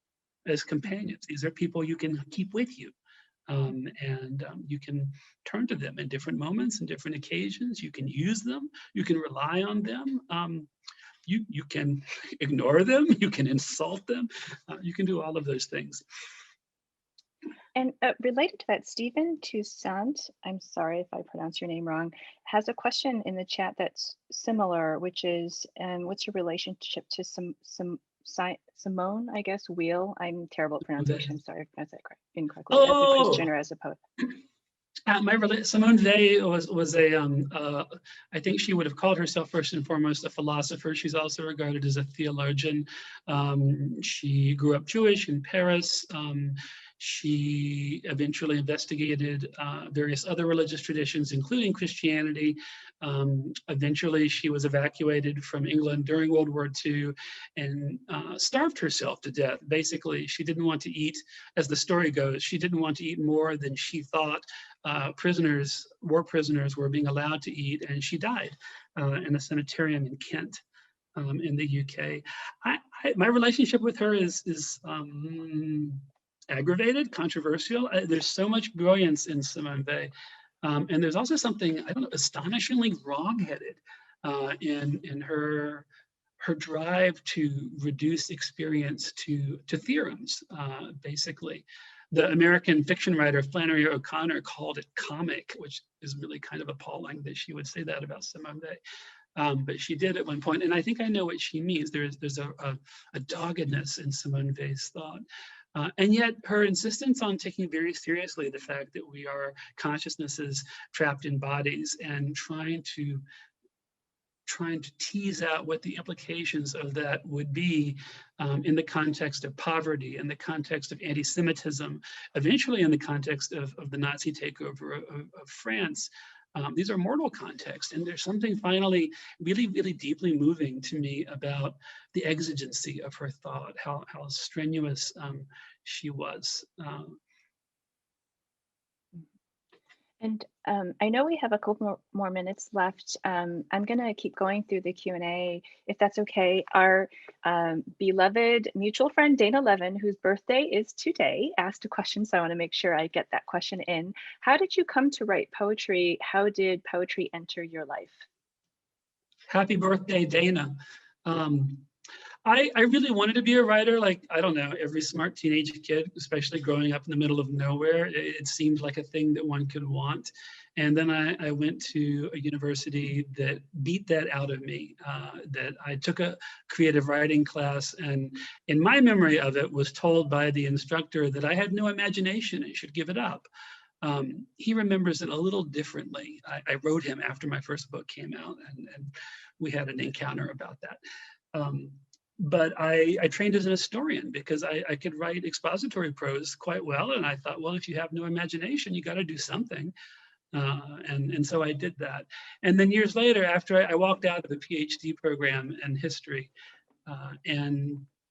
as companions. These are people you can keep with you. And you can turn to them in different moments and different occasions. You can use them. You can rely on them. You can ignore them. You can insult them. You can do all of those things. And related to that, Stephen Toussaint, I'm sorry if I pronounce your name wrong, has a question in the chat that's similar, which is, what's your relationship to Simone, I guess, Weil? I'm terrible at pronunciation. I'm sorry if I pronounced that incorrectly. As a Christian or as a poet. Simone Weil was a, I think she would have called herself first and foremost a philosopher. She's also regarded as a theologian. She grew up Jewish in Paris. She eventually investigated various other religious traditions, including Christianity. Eventually, she was evacuated from England during World War II and starved herself to death. Basically, she didn't want to eat, as the story goes, she didn't want to eat more than she thought war prisoners were being allowed to eat, and she died in a sanitarium in Kent. in the UK. My relationship with her is aggravated, controversial. There's so much brilliance in Simone Weil. And there's also something, I don't know, astonishingly wrong-headed in her drive to reduce experience to theorems, basically. The American fiction writer Flannery O'Connor called it comic, which is really kind of appalling that she would say that about Simone Weil. But she did at one point, and I think I know what she means. There's a doggedness in Simone Weil's thought. And yet her insistence on taking very seriously the fact that we are consciousnesses trapped in bodies and trying to tease out what the implications of that would be in the context of poverty, in the context of anti-Semitism, eventually in the context of the Nazi takeover of France. These are mortal contexts, and there's something finally really, really deeply moving to me about the exigency of her thought, how strenuous she was. And I know we have a couple more minutes left. I'm going to keep going through the Q&A, if that's okay. Our beloved mutual friend, Dana Levin, whose birthday is today, asked a question, so I want to make sure I get that question in. How did you come to write poetry? How did poetry enter your life? Happy birthday, Dana. I really wanted to be a writer, like, I don't know, every smart teenage kid, especially growing up in the middle of nowhere. It seemed like a thing that one could want. And then I went to a university that beat that out of me, that I took a creative writing class, and in my memory of it was told by the instructor that I had no imagination and should give it up. He remembers it a little differently. I wrote him after my first book came out, and we had an encounter about that. But I trained as an historian because I could write expository prose quite well. And I thought, well, if you have no imagination, you got to do something. And so I did that. And then years later, after I walked out of the PhD program in history,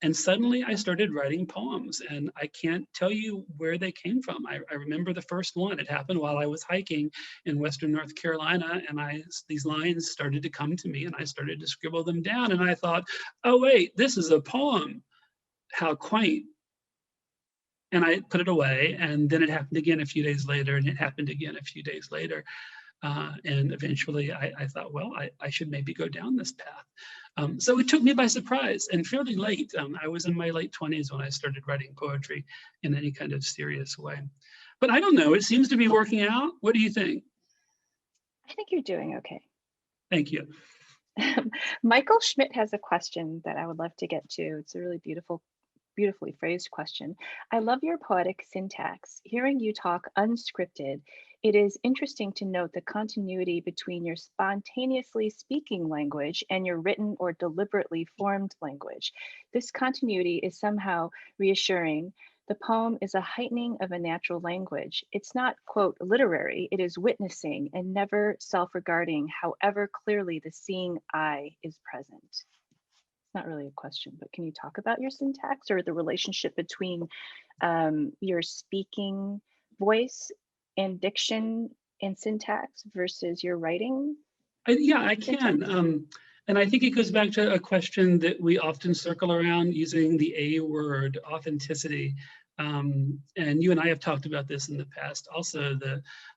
and suddenly I started writing poems, and I can't tell you where they came from. I remember the first one. It happened while I was hiking in Western North Carolina, and these lines started to come to me, and I started to scribble them down, and I thought, oh wait, this is a poem. How quaint. And I put it away, and then it happened again a few days later, and it happened again a few days later. And eventually I thought, well, I should maybe go down this path. So it took me by surprise and fairly late. I was in my late 20s when I started writing poetry in any kind of serious way. But I don't know, it seems to be working out. What do you think? I think you're doing okay. Thank you. Michael Schmidt has a question that I would love to get to. It's a really beautifully phrased question. I love your poetic syntax. Hearing you talk unscripted, it is interesting to note the continuity between your spontaneously speaking language and your written or deliberately formed language. This continuity is somehow reassuring. The poem is a heightening of a natural language. It's not, quote, literary, it is witnessing and never self-regarding, however clearly the seeing eye is present. It's not really a question, but can you talk about your syntax or the relationship between your speaking voice and diction and syntax versus your writing? Yeah, I can. And I think it goes back to a question that we often circle around using the A word, authenticity. And you and I have talked about this in the past, also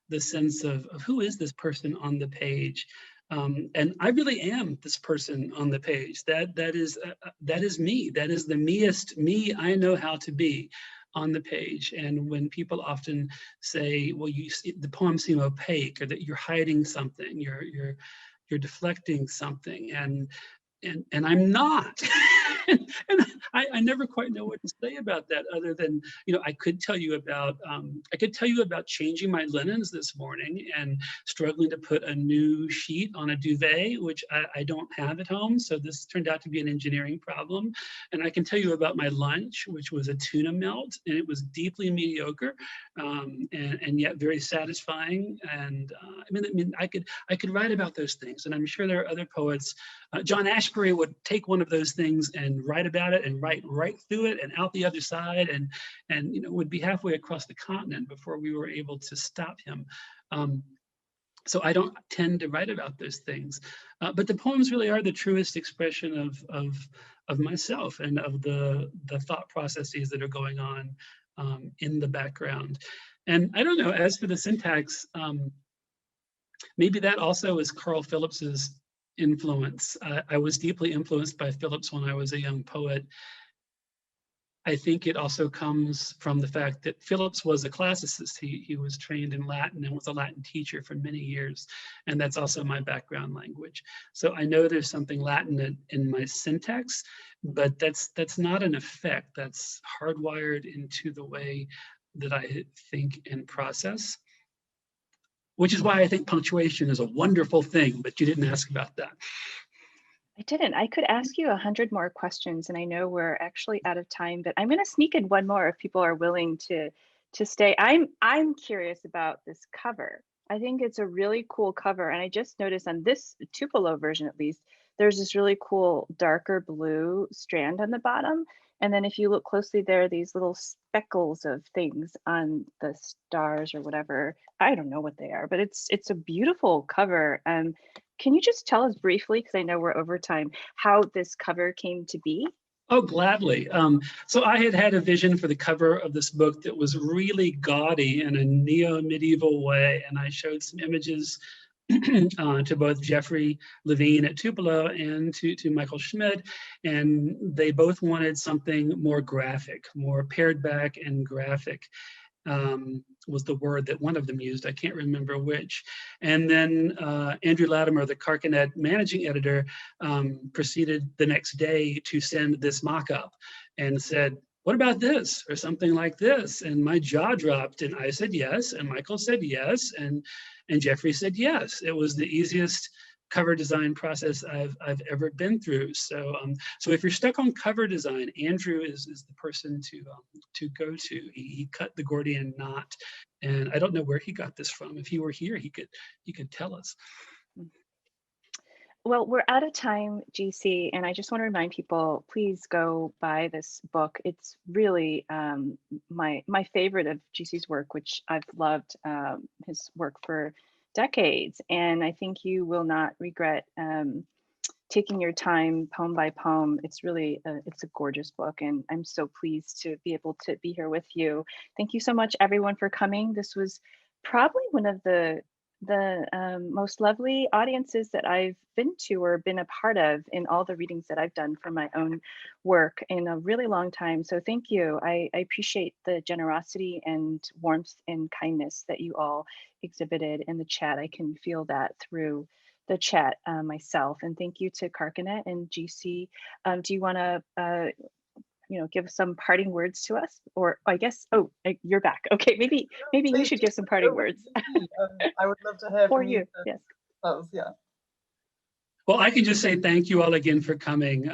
the sense of who is this person on the page? And I really am this person on the page. That is me. That is the meest me I know how to be on the page. And when people often say, well, the poems seem opaque, or that you're hiding something, you're deflecting something, and I'm not. and I never quite know what to say about that, other than, I could tell you about changing my linens this morning and struggling to put a new sheet on a duvet, which I don't have at home. So this turned out to be an engineering problem. And I can tell you about my lunch, which was a tuna melt, and it was deeply mediocre, and yet very satisfying. And I could write about those things, and I'm sure there are other poets. John Ashbery would take one of those things and write about it and write right through it and out the other side, and would be halfway across the continent before we were able to stop him. So I don't tend to write about those things, but the poems really are the truest expression of myself and of the thought processes that are going on in the background. And I don't know, as for the syntax, maybe that also is Carl Phillips's influence. I was deeply influenced by Phillips when I was a young poet. I think it also comes from the fact that Phillips was a classicist. He was trained in Latin and was a Latin teacher for many years. And that's also my background language. So I know there's something Latin in my syntax, but that's not an effect. That's hardwired into the way that I think and process, which is why I think punctuation is a wonderful thing, but you didn't ask about that. I didn't. I could ask you 100 more questions, and I know we're actually out of time, but I'm going to sneak in one more if people are willing to stay. I'm curious about this cover. I think it's a really cool cover, and I just noticed on this Tupelo version, at least, there's this really cool darker blue strand on the bottom. And then if you look closely, there are these little speckles of things on the stars or whatever. I don't know what they are, but it's a beautiful cover. Can you just tell us briefly, because I know we're over time, how this cover came to be? Oh, gladly. So I had a vision for the cover of this book that was really gaudy in a neo-medieval way, and I showed some images to both Jeffrey Levine at Tupelo and to Michael Schmidt, and they both wanted something more graphic, more pared back and graphic. Was the word that one of them used. I can't remember which. And then Andrew Latimer, the Carcanet managing editor, proceeded the next day to send this mock-up and said, what about this or something like this? And my jaw dropped, and I said yes, and Michael said yes, and Jeffrey said yes. It was the easiest cover design process I've ever been through. So so if you're stuck on cover design, Andrew is the person to go to. He cut the Gordian knot, and I don't know where he got this from. If he were here, he could tell us. Well, we're out of time, GC, and I just want to remind people, please go buy this book. It's really my favorite of GC's work, which I've loved his work for decades, and I think you will not regret taking your time poem by poem. It's really it's a gorgeous book, and I'm so pleased to be able to be here with you. Thank you so much, everyone, for coming. This was probably one of the most lovely audiences that I've been to or been a part of in all the readings that I've done for my own work in a really long time. So thank you. I appreciate the generosity and warmth and kindness that you all exhibited in the chat. I can feel that through the chat myself. And thank you to Carcanet and GC. Do you want to give some parting words to us? Or I guess, oh, you're back. Okay, maybe you should give some parting words. I would love to hear from you. Yes. Yeah. Well, I can just say thank you all again for coming.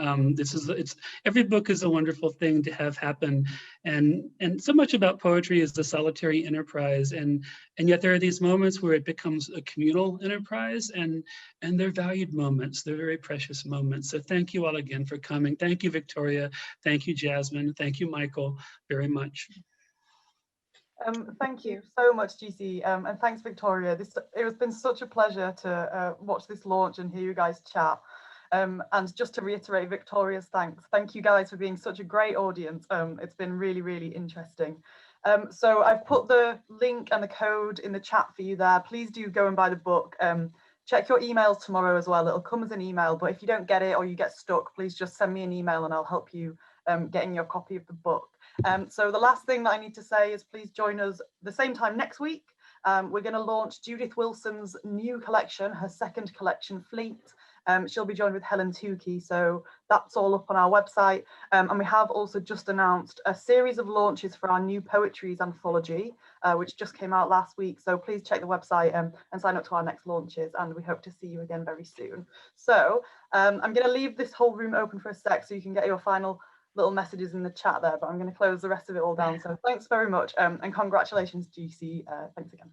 Every book is a wonderful thing to have happen, and so much about poetry is the solitary enterprise, and yet there are these moments where it becomes a communal enterprise, and they're valued moments. They're very precious moments. So thank you all again for coming. Thank you, Victoria. Thank you, Jasmine. Thank you, Michael, very much. Thank you so much, GC, and thanks, Victoria. It has been such a pleasure to watch this launch and hear you guys chat. And just to reiterate Victoria's thanks. Thank you guys for being such a great audience. It's been really, really interesting. So I've put the link and the code in the chat for you there. Please do go and buy the book. Check your emails tomorrow as well. It'll come as an email, but if you don't get it or you get stuck, please just send me an email and I'll help you getting your copy of the book. So the last thing that I need to say is please join us the same time next week. We're going to launch Judith Wilson's new collection, her second collection, Fleet. She'll be joined with Helen Tukey, so that's all up on our website. And we have also just announced a series of launches for our new Poetries anthology, which just came out last week. So please check the website and sign up to our next launches, and we hope to see you again very soon. So I'm going to leave this whole room open for a sec so you can get your final little messages in the chat there, but I'm going to close the rest of it all down. So thanks very much, and congratulations, GC. Thanks again.